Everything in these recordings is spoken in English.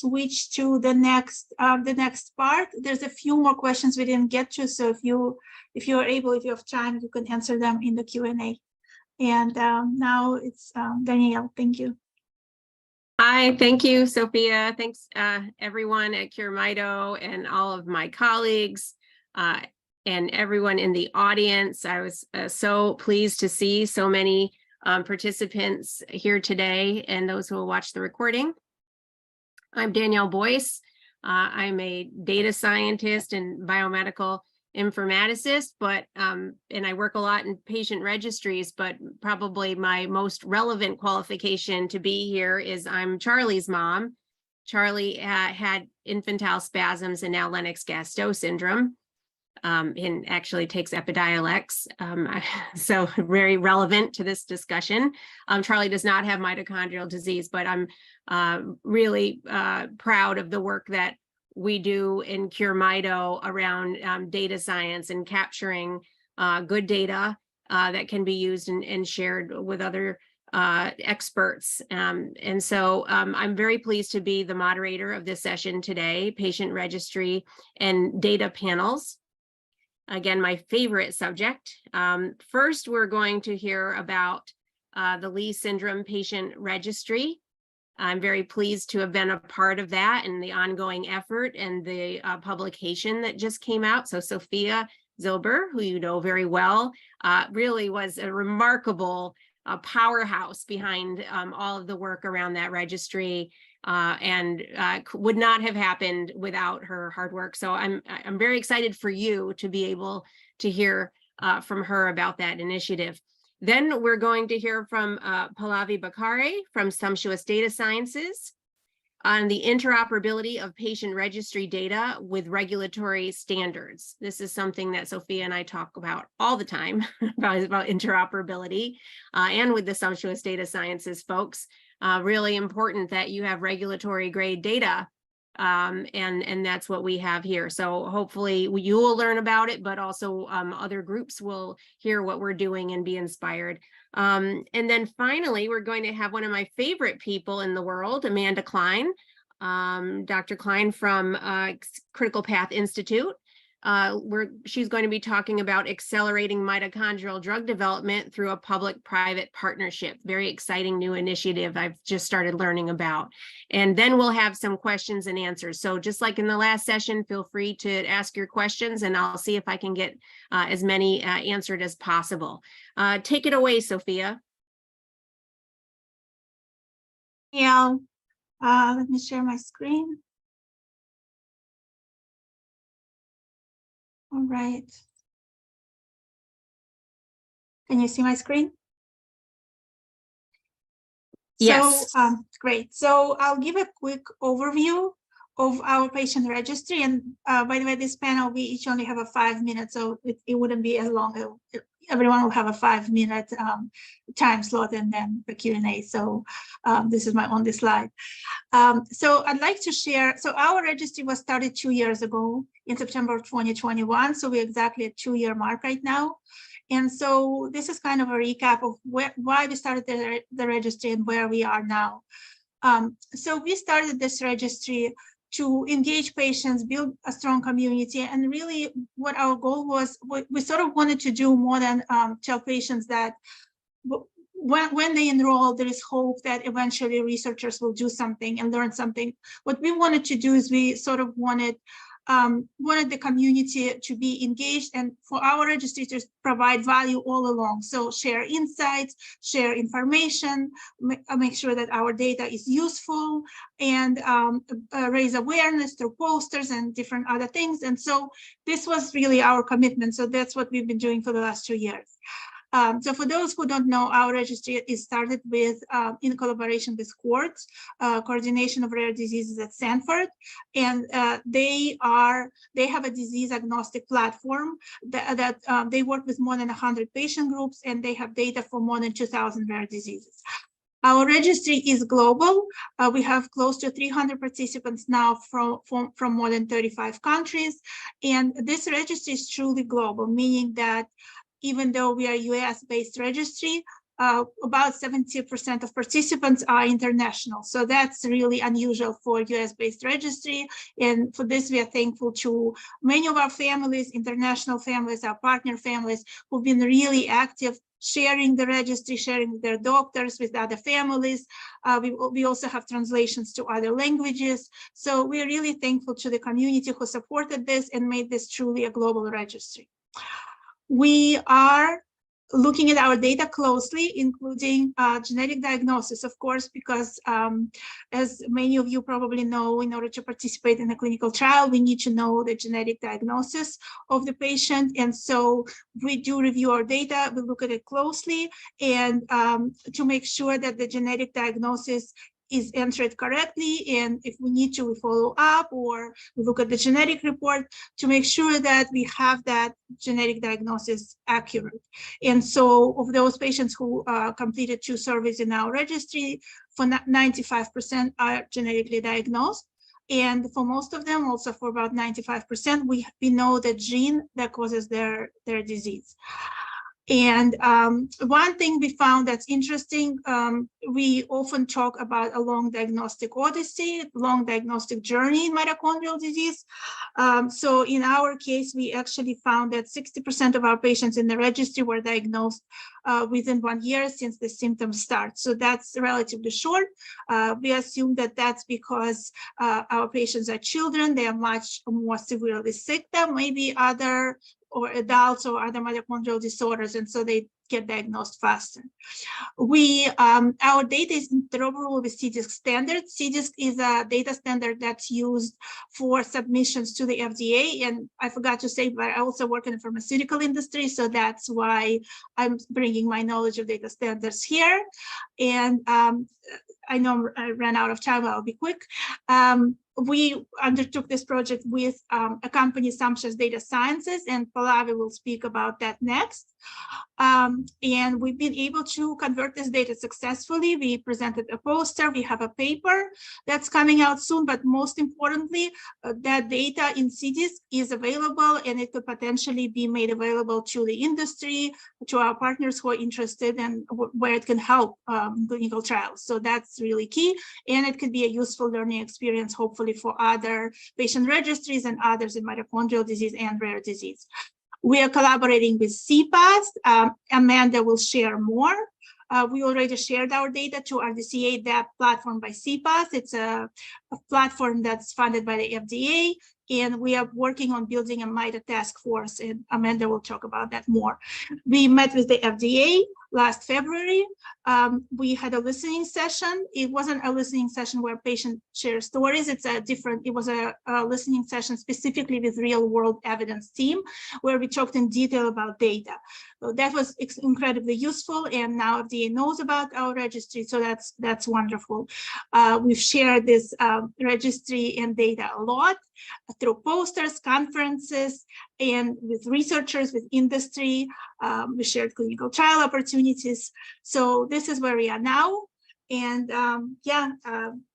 switch to the next part. There's a few more questions we didn't get to, so if you have time, you can answer them in the Q&A. And now it's Danielle. Thank you. Hi, thank you, Sophia. Thanks, everyone at CureMito and all of my colleagues and everyone in the audience. I was so pleased to see so many participants here today and those who will watch the recording. I'm Danielle Boyce. I'm a data scientist and biomedical informaticist, but and I work a lot in patient registries, but probably my most relevant qualification to be here is I'm Charlie's mom. Charlie had infantile spasms and now Lennox-Gastaut syndrome, and actually takes Epidiolex, so very relevant to this discussion. Charlie does not have mitochondrial disease, but I'm really proud of the work that we do in CureMito around data science and capturing good data that can be used and shared with other experts. And so I'm very pleased to be the moderator of this session today, patient registry and data panels. Again, my favorite subject. First, we're going to hear about the Leigh syndrome patient registry. I'm very pleased to have been a part of that and the ongoing effort and the publication that just came out. So Sophia Zilber, who you know very well, really was a remarkable powerhouse behind all of the work around that registry, and would not have happened without her hard work. So I'm very excited for you to be able to hear from her about that initiative. Then we're going to hear from Pallavi Bakare from Sumptuous Data Sciences on the interoperability of patient registry data with regulatory standards. This is something that Sophia and I talk about all the time, about interoperability, and with the Sumptuous Data Sciences folks. Really important that you have regulatory grade data, and that's what we have here. So hopefully you will learn about it, but also other groups will hear what we're doing and be inspired. And then finally, we're going to have one of my favorite people in the world, Amanda Klein, Dr. Klein from Critical Path Institute. She's going to be talking about accelerating mitochondrial drug development through a public-private partnership. Very exciting new initiative I've just started learning about. And then we'll have some questions and answers. So just like in the last session, feel free to ask your questions and I'll see if I can get as many answered as possible. Take it away, Sophia. Yeah, let me share my screen. All right. Can you see my screen? Yes. So, great. So I'll give a quick overview of our patient registry. And by the way, this panel, we each only have a 5 minutes, so it wouldn't be as long. Everyone will have a 5-minute time slot and then the Q&A. So this is my only slide. So I'd like to share, so our registry was started 2 years ago in September of 2021. So we're exactly at 2-year mark right now. And so this is kind of a recap of why we started the registry and where we are now. So we started this registry to engage patients, build a strong community, and really what our goal was, we sort of wanted to do more than tell patients that when they enroll, there is hope that eventually researchers will do something and learn something. What we wanted to do is we sort of wanted the community to be engaged and for our registry to provide value all along. So share insights, share information, make sure that our data is useful, and raise awareness through posters and different other things. And so this was really our commitment. So that's what we've been doing for the last 2 years. So for those who don't know, our registry is started with, in collaboration with Quartz, Coordination of Rare Diseases at Stanford, and they have a disease agnostic platform that they work with more than 100 patient groups, and they have data for more than 2,000 rare diseases. Our registry is global. We have close to 300 participants now from more than 35 countries, and this registry is truly global, meaning that even though we are US-based registry, about 70% of participants are international. So that's really unusual for US-based registry. And for this, we are thankful to many of our families, international families, our partner families, who've been really active, sharing the registry, sharing with their doctors, with other families. We also have translations to other languages. So we're really thankful to the community who supported this and made this truly a global registry. We are looking at our data closely, including genetic diagnosis, of course, because as many of you probably know, in order to participate in a clinical trial, we need to know the genetic diagnosis of the patient. And so we do review our data, we look at it closely, and to make sure that the genetic diagnosis is entered correctly, and if we need to, we follow up or we look at the genetic report to make sure that we have that genetic diagnosis accurate. And so of those patients who completed 2 surveys in our registry, for 95% are genetically diagnosed. And for most of them, also for about 95%, we know the gene that causes their disease. And one thing we found that's interesting, we often talk about a long diagnostic odyssey, long diagnostic journey in mitochondrial disease. So in our case, we actually found that 60% of our patients in the registry were diagnosed within 1 year since the symptoms start. So that's relatively short. We assume that that's because our patients are children. They are much more severely sick than maybe other or adults or other mitochondrial disorders, and so they get diagnosed faster. Our data is interoperable with CDCES standards. CDCES is a data standard that's used for submissions to the FDA, and I forgot to say, but I also work in the pharmaceutical industry, so that's why I'm bringing my knowledge of data standards here. And I know I ran out of time, I'll be quick. We undertook this project with a company, Sumptuous Data Sciences, and Pallavi will speak about that next. And we've been able to convert this data successfully. We presented a poster, we have a paper that's coming out soon, but most importantly, that data in CDCES is available, and it could potentially be made available to the industry, to our partners who are interested, and where it can help clinical trials. So that's really key, and it could be a useful learning experience, hopefully for other patient registries and others in mitochondrial disease and rare disease. We are collaborating with CPAS. Amanda will share more. We already shared our data to RDCA, that platform by CPAS. It's a platform that's funded by the FDA, and we are working on building a MITA task force, and Amanda will talk about that more. We met with the FDA last February. We had a listening session. It wasn't a listening session where patients share stories. It was a listening session specifically with real world evidence team, where we talked in detail about data. So that was incredibly useful, and now FDA knows about our registry, so that's wonderful. We've shared this registry and data a lot through posters, conferences, and with researchers, with industry. We shared clinical trial opportunities. So this is where we are now. And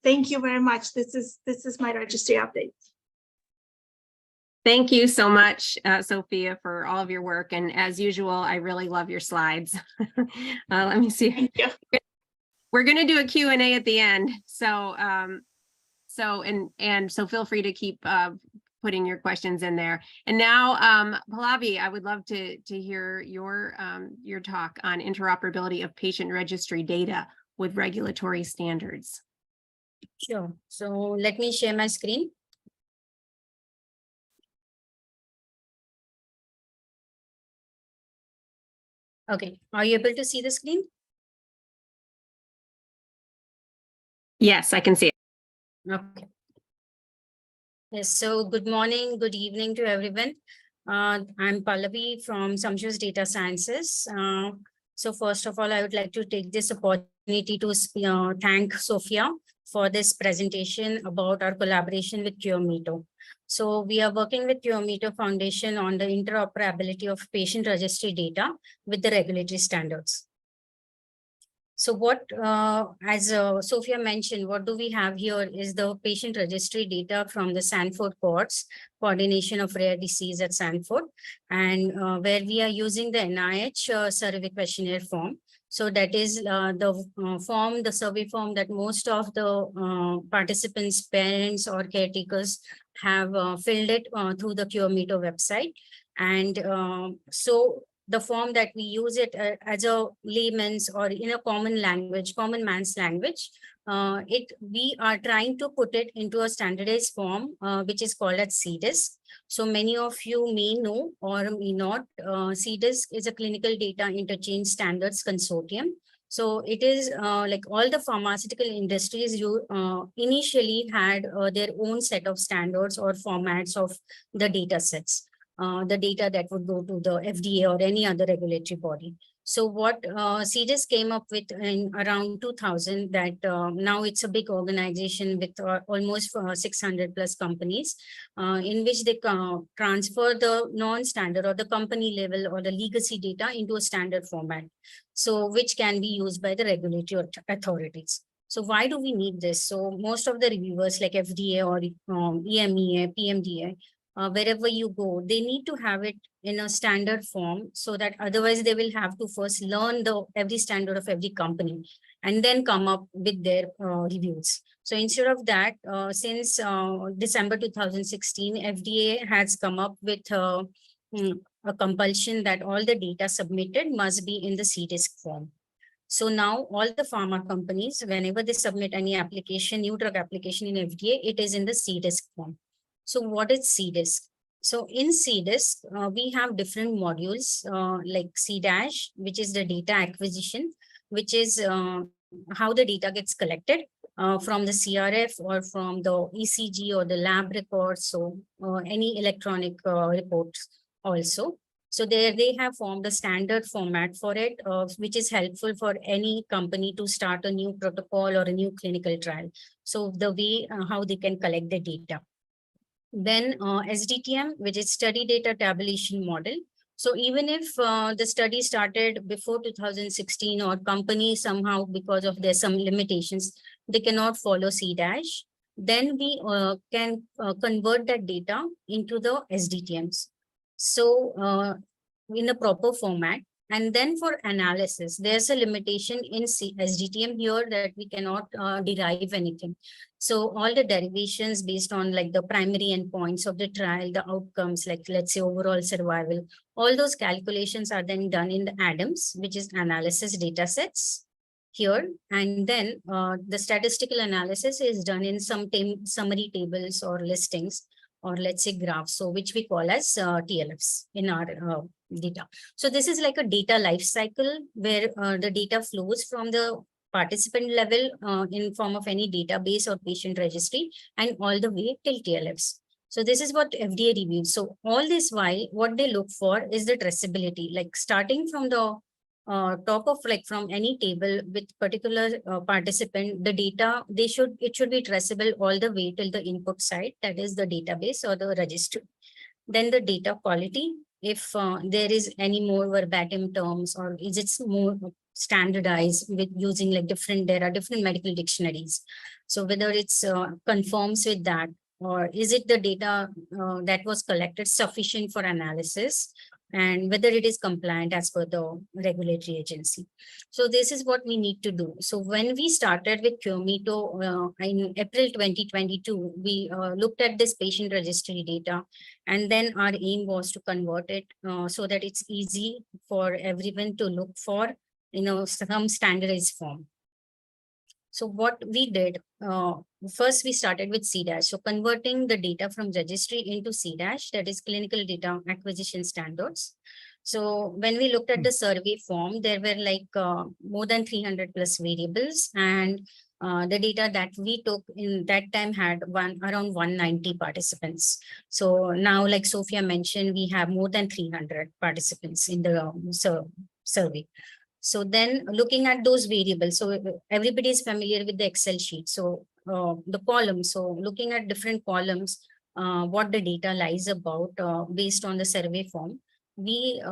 thank you very much. This is my registry update. Thank you so much, Sophia, for all of your work. And as usual, I really love your slides. Let me see. Thank you. We're going to do a Q&A at the end. So feel free to keep putting your questions in there. And now, Pallavi, I would love to hear your talk on interoperability of patient registry data with regulatory standards. Sure. So let me share my screen. Okay, are you able to see the screen? Yes, I can see it. Okay. Yes, so good morning, good evening to everyone. I'm Pallavi from Sumptuous Data Sciences. So first of all, I would like to take this opportunity to thank Sophia for this presentation about our collaboration with QMITO. So we are working with QMITO Foundation on the interoperability of patient registry data with the regulatory standards. So what, as Sophia mentioned, what do we have here is the patient registry data from the Sanford cohorts, coordination of rare disease at Sanford, and where we are using the NIH survey questionnaire form. So that is the form, the survey form that most of the participants, parents or caretakers have filled it through the QMeto website. And so the form that we use it as a layman's or in a common language, common man's language, we are trying to put it into a standardized form, which is called as CDCES. So many of you may know or may not, CDCES is a clinical data interchange standards consortium. So it is like all the pharmaceutical industries initially had their own set of standards or formats of the data sets, the data that would go to the FDA or any other regulatory body. So what CDCES came up with in around 2000, that now it's a big organization with almost 600 plus companies, in which they transfer the non-standard or the company level or the legacy data into a standard format, so which can be used by the regulatory authorities. So why do we need this? So most of the reviewers like FDA or EMEA, PMDA, wherever you go, they need to have it in a standard form, so that otherwise they will have to first learn every standard of every company and then come up with their reviews. So instead of that, since December 2016, FDA has come up with a compulsion that all the data submitted must be in the CDCES form. So now all the pharma companies, whenever they submit any application, new drug application in FDA, it is in the CDCES form. So what is CDCES? So in CDCES, we have different modules like C-, which is the data acquisition, which is how the data gets collected from the CRF or from the ECG or the lab records, so any electronic reports also. So there they have formed a standard format for it, which is helpful for any company to start a new protocol or a new clinical trial. So the way how they can collect the data. Then SDTM, which is study data tabulation model. So even if the study started before 2016 or company somehow, because of their some limitations, they cannot follow C-, then we can convert that data into the SDTMs. So in a proper format. And then for analysis, there's a limitation in SDTM here that we cannot derive anything. So all the derivations based on like the primary endpoints of the trial, the outcomes, like let's say overall survival, all those calculations are then done in the ADAMS, which is analysis data sets here. And then the statistical analysis is done in some summary tables or listings, or let's say graphs, so which we call as TLFs in our data. So this is like a data life cycle where the data flows from the participant level in form of any database or patient registry and all the way till TLFs. So this is what FDA reviews. So all this while, what they look for is the traceability, like starting from the top of like from any table with particular participant, the data, it should be traceable all the way till the input side, that is the database or the registry. Then the data quality, if there is any more verbatim terms or is it more standardized with using like there are different medical dictionaries. So whether it's conforms with that, or is it the data that was collected sufficient for analysis, and whether it is compliant as per the regulatory agency. So this is what we need to do. So when we started with QMeto in April 2022, we looked at this patient registry data, and then our aim was to convert it so that it's easy for everyone to look for, some standardized form. So what we did, first we started with C-. So converting the data from registry into C-, that is clinical data acquisition standards. So when we looked at the survey form, there were like more than 300 plus variables, and the data that we took in that time had around 190 participants. So now, like Sophia mentioned, we have more than 300 participants in the survey. So then looking at those variables, so everybody is familiar with the Excel sheet. So the columns, so looking at different columns, what the data lies about based on the survey form, we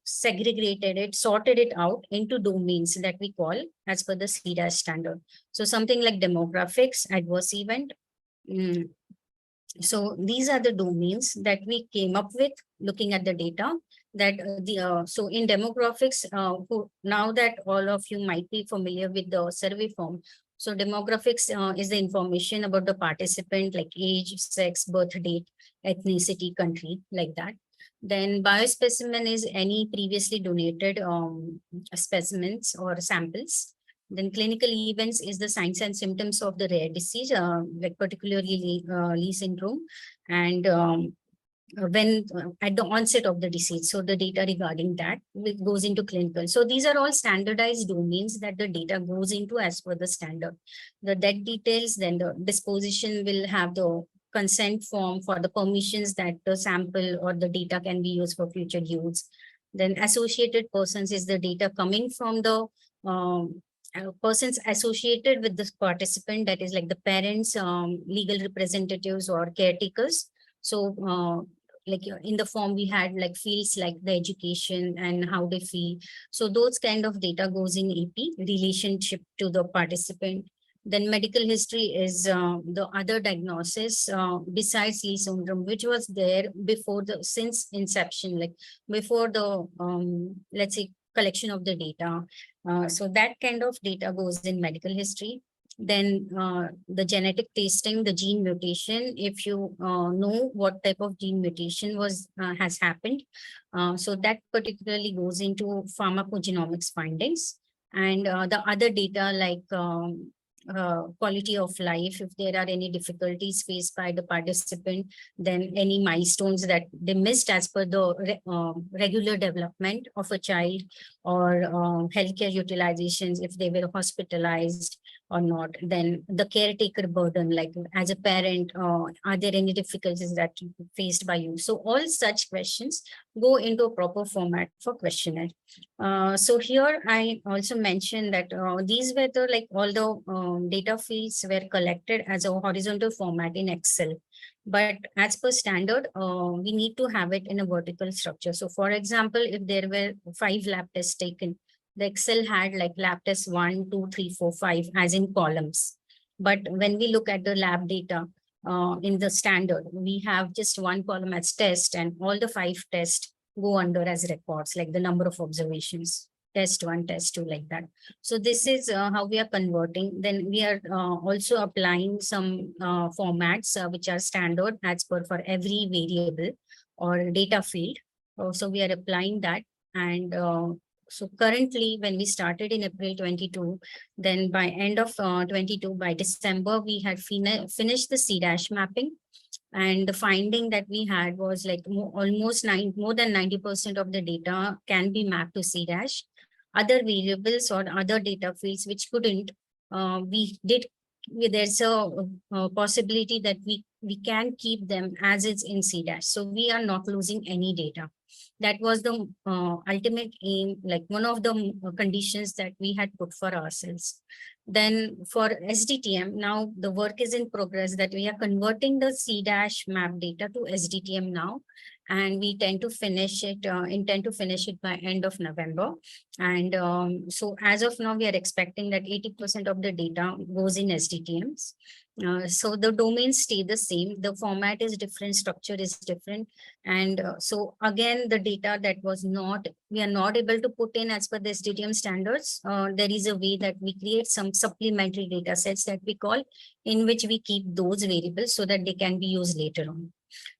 segregated it, sorted it out into domains that we call as per the C- standard. So something like demographics, adverse event, So these are the domains that we came up with looking at the data that so in demographics, now that all of you might be familiar with the survey form. So demographics is the information about the participant, like age, sex, birth date, ethnicity, country, like that. Then biospecimen is any previously donated specimens or samples. Then clinical events is the signs and symptoms of the rare disease, like particularly Leigh syndrome, and when at the onset of the disease. So the data regarding that goes into clinical. So these are all standardized domains that the data goes into as per the standard. The death details, then the disposition will have the consent form for the permissions that the sample or the data can be used for future use. Then associated persons is the data coming from the persons associated with this participant, that is like the parents, legal representatives or caretakers. So like in the form we had like fields like the education and how they feel. So those kind of data goes in AP, relationship to the participant. Then medical history is the other diagnosis besides Leigh syndrome, which was there before the, since inception, like before the, let's say, collection of the data. So that kind of data goes in medical history. Then the genetic testing, the gene mutation, if you know what type of gene mutation has happened. So that particularly goes into pharmacogenomics findings. And the other data like quality of life, if there are any difficulties faced by the participant, then any milestones that they missed as per the regular development of a child, or healthcare utilizations, if they were hospitalized or not. Then the caretaker burden, like as a parent, are there any difficulties that faced by you? So all such questions go into a proper format for questionnaire. So here I also mentioned that these were the, like all the data fields were collected as a horizontal format in Excel. But as per standard, we need to have it in a vertical structure. So for example, if there were 5 lab tests taken, the Excel had like lab test 1, 2, 3, 4, 5 as in columns. But when we look at the lab data in the standard, we have just one column as test, and all the 5 tests go under as records, like the number of observations, test 1, test 2, like that. So this is how we are converting. Then we are also applying some formats which are standard as per for every variable or data field. So we are applying that. And so currently, when we started in April 22, then by end of 22, by December, we had finished the CDASH mapping. And the finding that we had was like more than 90% of the data can be mapped to CDASH. Other variables or other data fields which couldn't, there's a possibility that we can keep them as it's in CDASH. So we are not losing any data. That was the ultimate aim, like one of the conditions that we had put for ourselves. Then for SDTM, now the work is in progress that we are converting the CDASH map data to SDTM now. And we intend to finish it by end of November. And so as of now, we are expecting that 80% of the data goes in SDTMs. So the domains stay the same. The format is different, structure is different. And so again, the data that we are not able to put in as per the SDTM standards. There is a way that we create some supplementary data sets that we call, in which we keep those variables so that they can be used later on.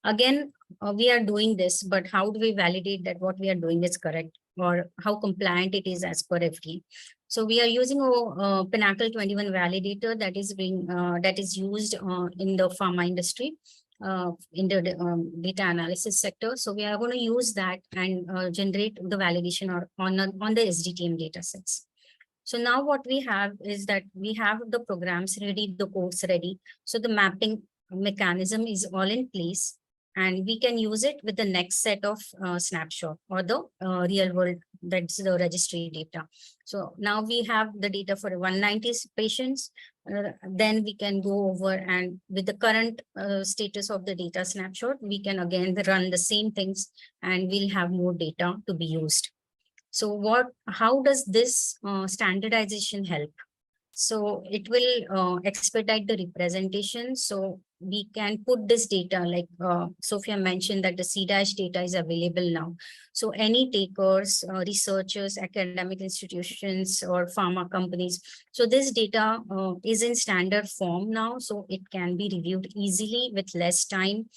Again, we are doing this, but how do we validate that what we are doing is correct, or how compliant it is as per FDA? So we are using a Pinnacle 21 validator that is used in the pharma industry, in the data analysis sector. So we are going to use that and generate the validation on the SDTM data sets. So now what we have is that we have the programs ready, the codes ready. So the mapping mechanism is all in place, and we can use it with the next set of snapshot or the real world, that's the registry data. So now we have the data for 190 patients. Then we can go over, and with the current status of the data snapshot, we can again run the same things, and we'll have more data to be used. So how does this standardization help? So it will expedite the representation. So we can put this data, like Sophia mentioned that the CDASH data is available now. So any takers, researchers, academic institutions, or pharma companies. So this data is in standard form now, so it can be reviewed easily with less time.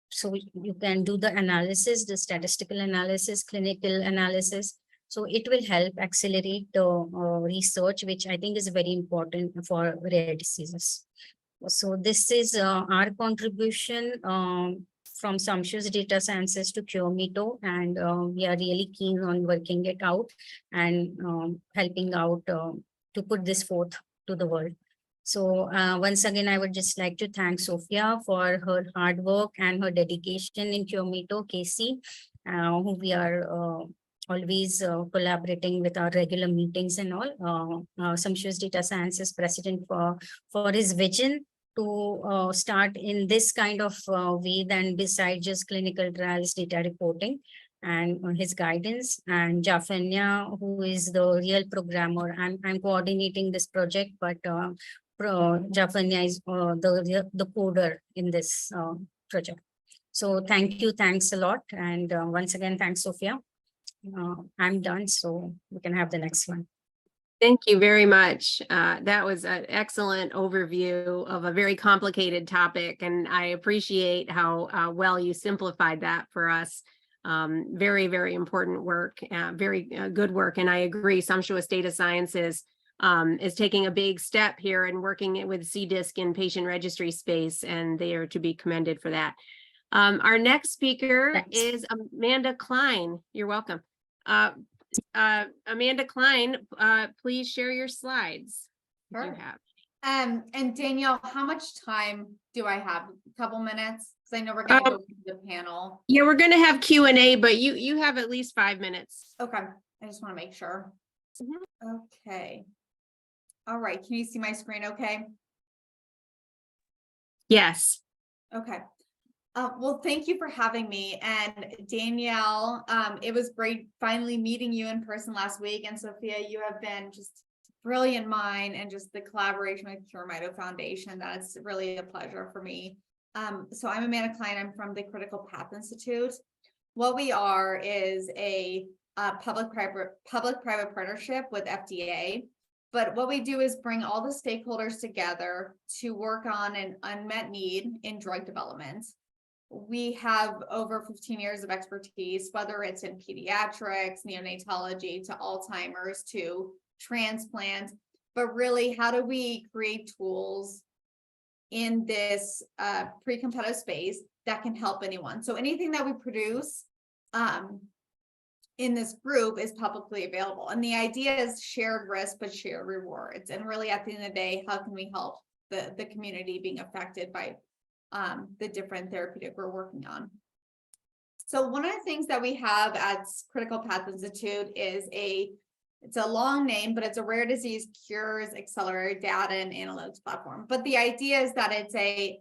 So you can do the analysis, the statistical analysis, clinical analysis. So it will help accelerate the research, which I think is very important for rare diseases. So this is our contribution from Samshu's Data Sciences to CureMeto, and we are really keen on working it out and helping out to put this forth to the world. So once again, I would just like to thank Sophia for her hard work and her dedication in CureMeto, Casey, who we are always collaborating with our regular meetings and all. Samshu's Data Sciences president for his vision to start in this kind of way than besides just clinical trials data reporting, and his guidance, and Jafanya, who is the real programmer. I'm coordinating this project, but Jafanya is the coder in this project. So thanks a lot. And once again, thanks, Sophia. I'm done, so we can have the next one. Thank you very much. That was an excellent overview of a very complicated topic, and I appreciate how well you simplified that for us. Very, very important work, very good work. And I agree, Sumptuous Data Sciences is taking a big step here and working with CDISC in patient registry space, and they are to be commended for that. Our next speaker Thanks. is Amanda Klein. You're welcome. Amanda Klein, please share your slides. Sure. If you have. And Danielle, how much time do I have? A couple minutes? Because I know we're going to go through the panel. Yeah, we're going to have Q&A, but you have at least 5 minutes. Okay, I just want to make sure. Okay. All right, can you see my screen okay? Yes. Okay. Well, thank you for having me. And Danielle, it was great finally meeting you in person last week. And Sophia, you have been just brilliant mind, and just the collaboration with CureMeto Foundation. That's really a pleasure for me. So I'm Amanda Klein. I'm from the Critical Path Institute. What we are is a public-private partnership with FDA. But what we do is bring all the stakeholders together to work on an unmet need in drug development. We have over 15 years of expertise, whether it's in pediatrics, neonatology, to Alzheimer's, to transplant. But really, how do we create tools in this pre-competitive space that can help anyone? So anything that we produce in this group is publicly available. And the idea is shared risk, but shared rewards. And really, at the end of the day, how can we help the community being affected by the different therapeutic we're working on? So one of the things that we have at Critical Path Institute is it's a long name, but it's a rare disease cures accelerated data and analytics platform. But the idea is that it's a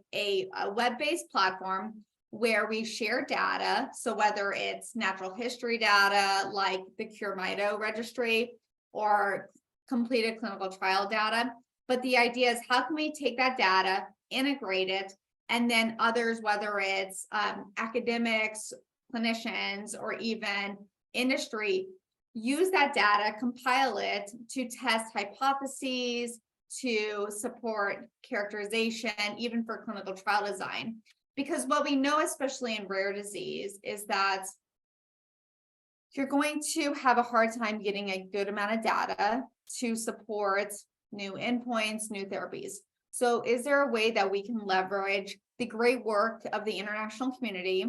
web-based platform where we share data. So whether it's natural history data, like the CureMeto registry, or completed clinical trial data. But the idea is, how can we take that data, integrate it, and then others, whether it's academics, clinicians, or even industry, use that data, compile it to test hypotheses, to support characterization, even for clinical trial design. Because what we know, especially in rare disease, is that you're going to have a hard time getting a good amount of data to support new endpoints, new therapies. So is there a way that we can leverage the great work of the international community,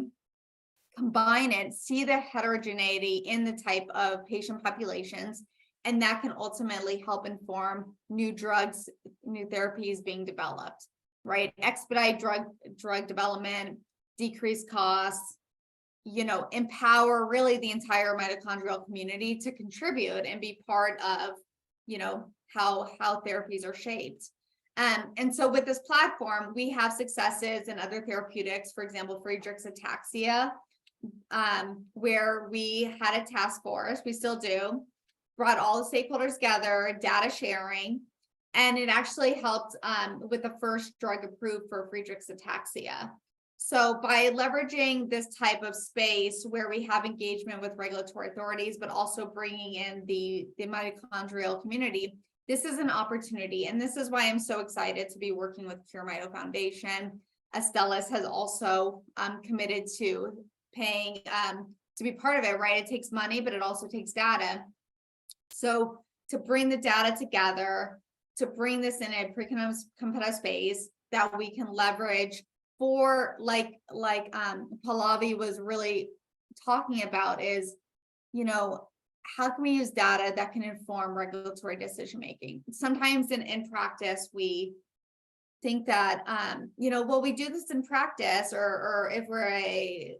combine it, see the heterogeneity in the type of patient populations, and that can ultimately help inform new drugs, new therapies being developed, right? Expedite drug development, decrease costs, empower really the entire mitochondrial community to contribute and be part of, how therapies are shaped. And so with this platform, we have successes in other therapeutics, for example, Friedreich's ataxia, where we had a task force, we still do, brought all the stakeholders together, data sharing, and it actually helped with the first drug approved for Friedreich's ataxia. So by leveraging this type of space where we have engagement with regulatory authorities, but also bringing in the mitochondrial community, this is an opportunity. And this is why I'm so excited to be working with Cure Mito Foundation. Astellas has also committed to paying to be part of it, right? It takes money, but it also takes data. So to bring the data together, to bring this in a pre-competitive space that we can leverage for, like Pallavi was really talking about, is, you know, how can we use data that can inform regulatory decision making? Sometimes in practice, we think that, you know, well, we do this in practice, or if we're a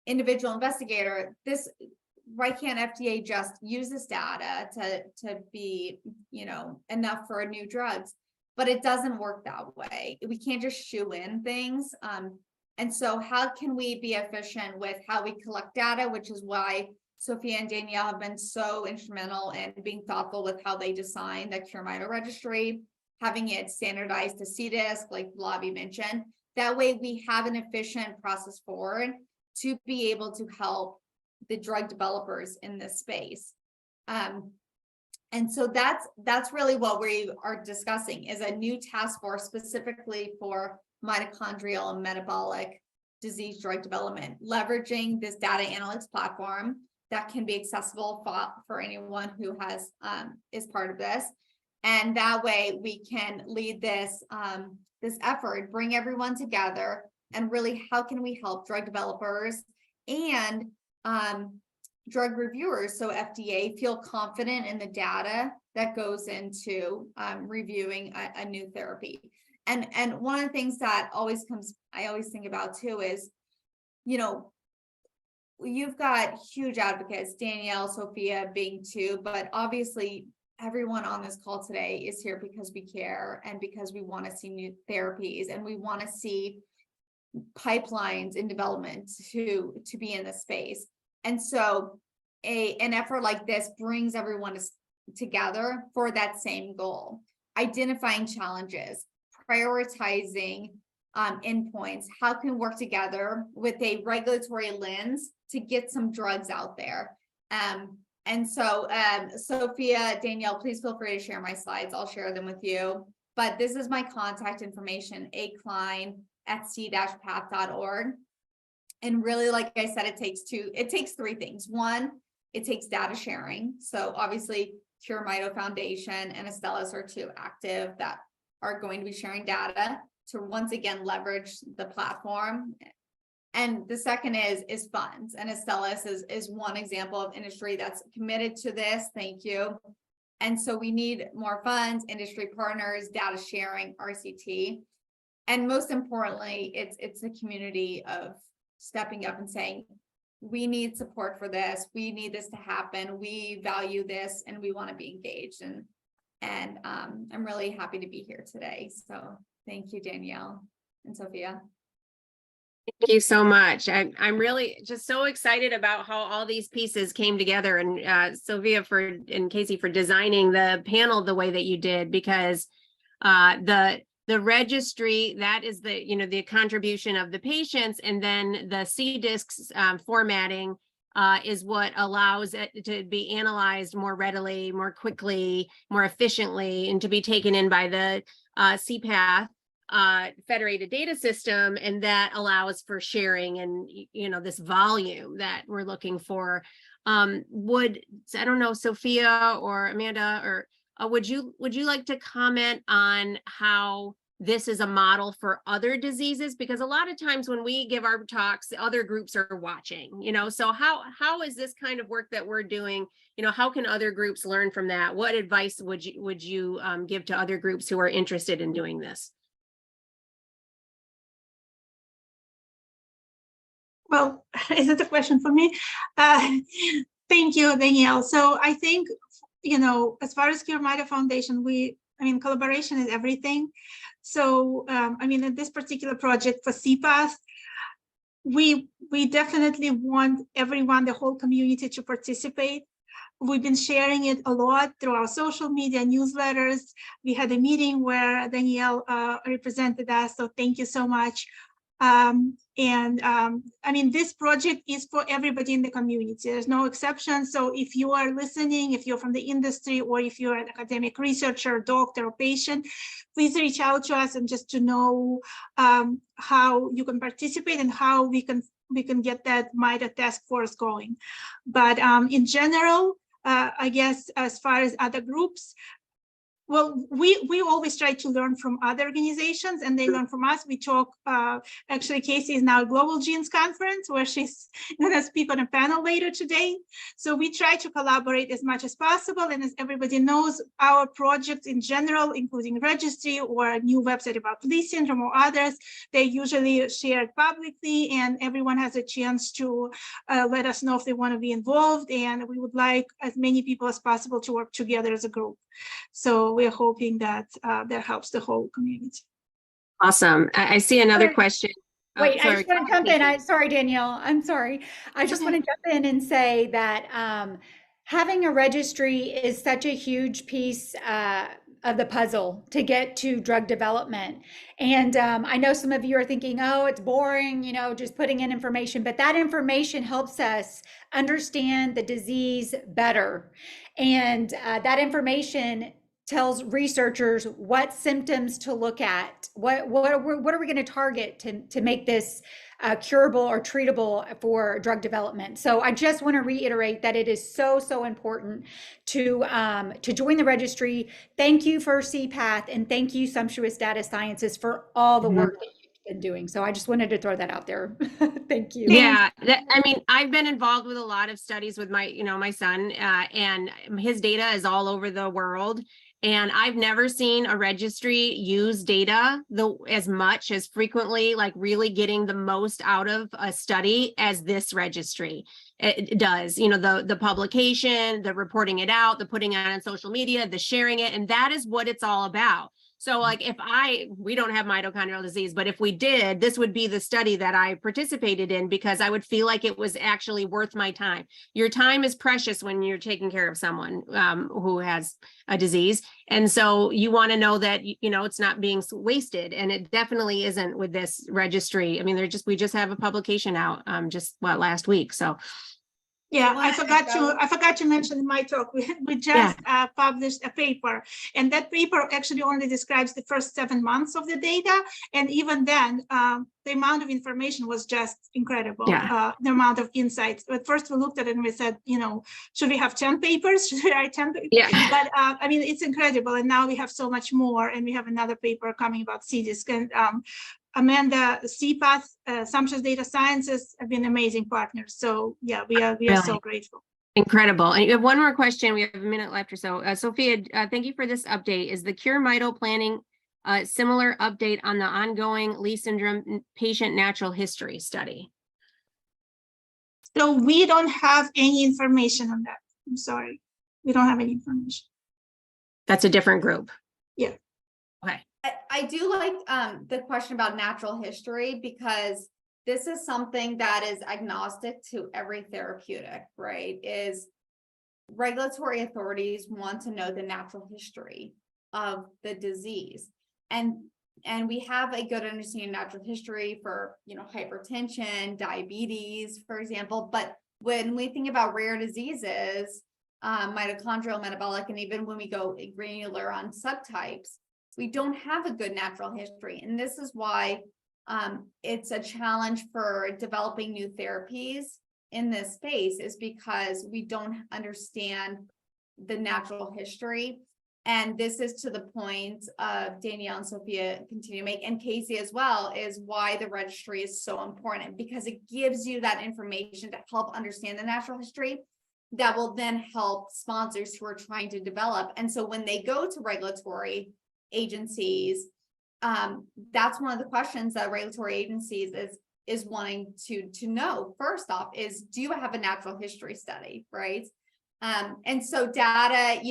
individual investigator, why can't FDA just use this data to be, you know, enough for new drugs? But it doesn't work that way. We can't just shoo in things. And so how can we be efficient with how we collect data, which is why Sophia and Danielle have been so instrumental in being thoughtful with how they design the Cure Mito registry, having it standardized to CDCES, like Pallavi mentioned. That way we have an efficient process forward to be able to help the drug developers in this space. And so that's really what we are discussing, is a new task force specifically for mitochondrial and metabolic disease drug development, leveraging this data analytics platform that can be accessible for anyone who has is part of this. And that way we can lead this this effort, bring everyone together, and really how can we help drug developers and drug reviewers, so FDA, feel confident in the data that goes into reviewing a new therapy. And one of the things that I always think about too is, you know, you've got huge advocates, Danielle, Sophia being two, but obviously everyone on this call today is here because we care and because we want to see new therapies, and we want to see pipelines in development to be in the space. And so an effort like this brings everyone together for that same goal, identifying challenges, prioritizing endpoints, how can we work together with a regulatory lens to get some drugs out there. And so Sophia, Danielle, please feel free to share my slides. I'll share them with you. But this is my contact information, Klein@c-path.org. And really, like I said, it takes three things. One, it takes data sharing. So obviously, Cure Mito Foundation and Astellas are two active that are going to be sharing data to once again leverage the platform. And the second is funds. And Astellas is one example of industry that's committed to this. Thank you. And so we need more funds, industry partners, data sharing, RCT. And most importantly, it's the community of stepping up and saying, we need support for this. We need this to happen. We value this and we want to be engaged. And I'm really happy to be here today. So thank you, Danielle and Sophia. Thank you so much. I'm really just so excited about how all these pieces came together, and Sophia and Casey for designing the panel the way that you did, because the registry, that is the contribution of the patients, and then the CDCES formatting is what allows it to be analyzed more readily, more quickly, more efficiently, and to be taken in by the CPATH federated data system, and that allows for sharing and this volume that we're looking for. I don't know, Sophia or Amanda, or would you like to comment on how this is a model for other diseases? Because a lot of times when we give our talks, the other groups are watching, so how is this kind of work that we're doing, how can other groups learn from that? What advice would you give to other groups who are interested in doing this? Well, is it a question for me? Thank you, Danielle. So I think, as far as Cure Mito Foundation, collaboration is everything. So, in this particular project for CPATH, we definitely want everyone, the whole community, to participate. we've been sharing it a lot through our social media newsletters. We had a meeting where Danielle represented us, so thank you so much. I mean, this project is for everybody in the community. There's no exception. So if you are listening, if you're from the industry, or if you're an academic researcher, doctor, or patient, please reach out to us and just to know how you can participate and how we can get that MIDA task force going. But in general, I guess as far as other groups, well, we always try to learn from other organizations, and they learn from us. We talk, actually, Casey is now at Global Genes Conference, where she's going to speak on a panel later today. So we try to collaborate as much as possible. And as everybody knows, our projects in general, including Registry or a new website about Leigh syndrome or others, they usually shared publicly, and everyone has a chance to let us know if they want to be involved. And we would like as many people as possible to work together as a group. So we're hoping that that helps the whole community. Awesome. I see another Sorry. question. Oh, Wait, I sorry. just want to jump in. Sorry, Danielle. I'm sorry. I just want to jump in and say that having a registry is such a huge piece of the puzzle to get to drug development. And I know some of you are thinking, oh, it's boring, you know, just putting in information, but that information helps us understand the disease better. And that information tells researchers what symptoms to look at, what are we going to target to make this curable or treatable for drug development. So I just want to reiterate that it is so important to join the registry. Thank you for CPATH, and thank you Sumptuous Data Sciences for all the work that you've been doing. So I just wanted to throw that out there. Thank you. Yeah, I mean, I've been involved with a lot of studies with my, my son, and his data is all over the world. And I've never seen a registry use data as much, as frequently, like really getting the most out of a study as this registry. It does, the publication, the reporting it out, the putting it on social media, the sharing it, and that is what it's all about. So like we don't have mitochondrial disease, but if we did, this would be the study that I participated in, because I would feel like it was actually worth my time. Your time is precious when you're taking care of someone who has a disease. And so you want to know that, it's not being wasted. And it definitely isn't with this registry. I mean, we just have a publication out last week. So yeah, I forgot to mention in my talk, we just published a paper, and that paper actually only describes the first 7 months of the data. And even then, the amount of information was just incredible. The amount of insights. But first we looked at it and we said, should we have 10 papers? Should we write 10 papers? Yeah. But I mean, it's incredible. And now we have so much more. And we have another paper coming about CDCES. And Amanda, CPATH, Sumptuous Data Sciences have been amazing partners. So yeah, we are so grateful. Incredible. And you have one more question. We have a minute left or so. Sophia, thank you for this update. Is the Cure Mito planning a similar update on the ongoing Leigh syndrome patient natural history study? So we don't have any information on that. I'm sorry. We don't have any information. That's a different group. Yeah. Okay. I do like the question about natural history, because this is something that is agnostic to every therapeutic, right? Is regulatory authorities want to know the natural history of the disease. And we have a good understanding of natural history for, hypertension, diabetes, for example. But when we think about rare diseases, mitochondrial, metabolic, and even when we go granular on subtypes, we don't have a good natural history. And this is why it's a challenge for developing new therapies in this space, is because we don't understand the natural history. And this is to the point of Danielle and Sophia continue to make, and Casey as well, is why the registry is so important, because it gives you that information to help understand the natural history that will then help sponsors who are trying to develop. And so when they go to regulatory agencies, that's one of the questions that regulatory agencies is wanting to know. First off, is do you have a natural history study, right? And so data,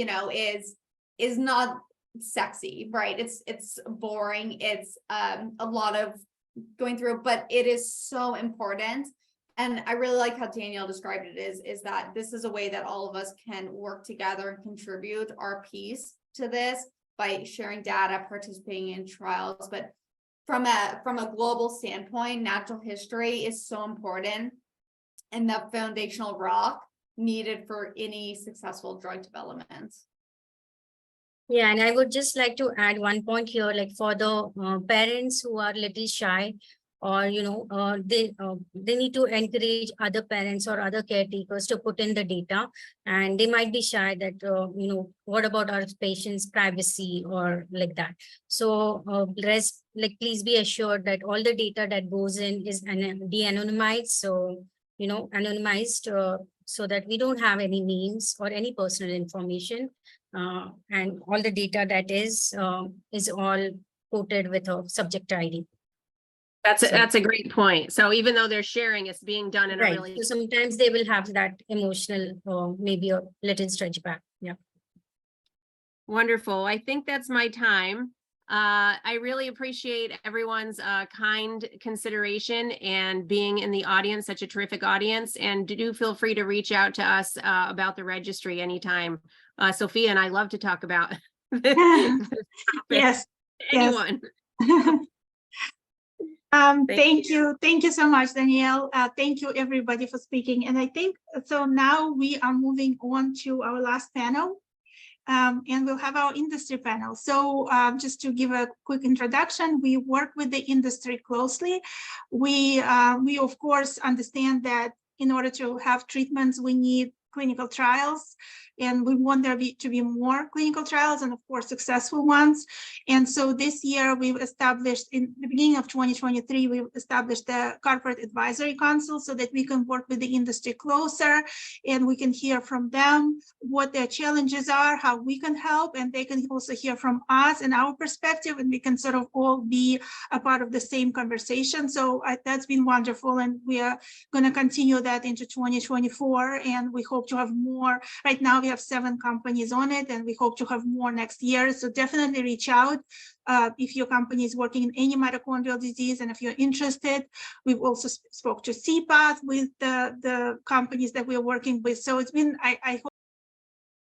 is not sexy, right? It's boring. It's a lot of going through, but it is so important And I really like how Danielle described it is that this is a way that all of us can work together and contribute our piece to this by sharing data, participating in trials. But from a global standpoint, natural history is so important and the foundational rock needed for any successful drug development. Yeah, and I would just like to add one point here, like for the parents who are little shy, or they need to encourage other parents or other caretakers to put in the data, and they might be shy that what about our patients' privacy or like that. So please be assured that all the data that goes in is de-anonymized. So anonymized so that we don't have any names or any personal information. And all the data that is all quoted with a subject ID. That's a great point. So even though they're sharing, it's being done in a Right. really So sometimes they will have that emotional, maybe a little stretch back. Yeah. wonderful. I think that's my time. I really appreciate everyone's kind consideration and being in the audience, such a terrific audience. And do feel free to reach out to us about the registry anytime. Sophia and I love to talk about this topic. Yes. Anyone. Thank you so much, Danielle. Thank you everybody for speaking. And I think so now we are moving on to our last panel. And we'll have our industry panel. So just to give a quick introduction, we work with the industry closely. We of course understand that in order to have treatments, we need clinical trials, and we want there to be more clinical trials and of course successful ones. And so this year we've established, in the beginning of 2023, we've established the Corporate Advisory Council so that we can work with the industry closer and we can hear from them what their challenges are, how we can help, and they can also hear from us and our perspective, and we can sort of all be a part of the same conversation. So that's been wonderful, and we are going to continue that into 2024, and we hope to have more. Right now we have 7 companies on it, and we hope to have more next year. So definitely reach out if your company is working in any mitochondrial disease, and if you're interested. We've also spoke to CPATH with the companies that we're working with. So it's been, I hope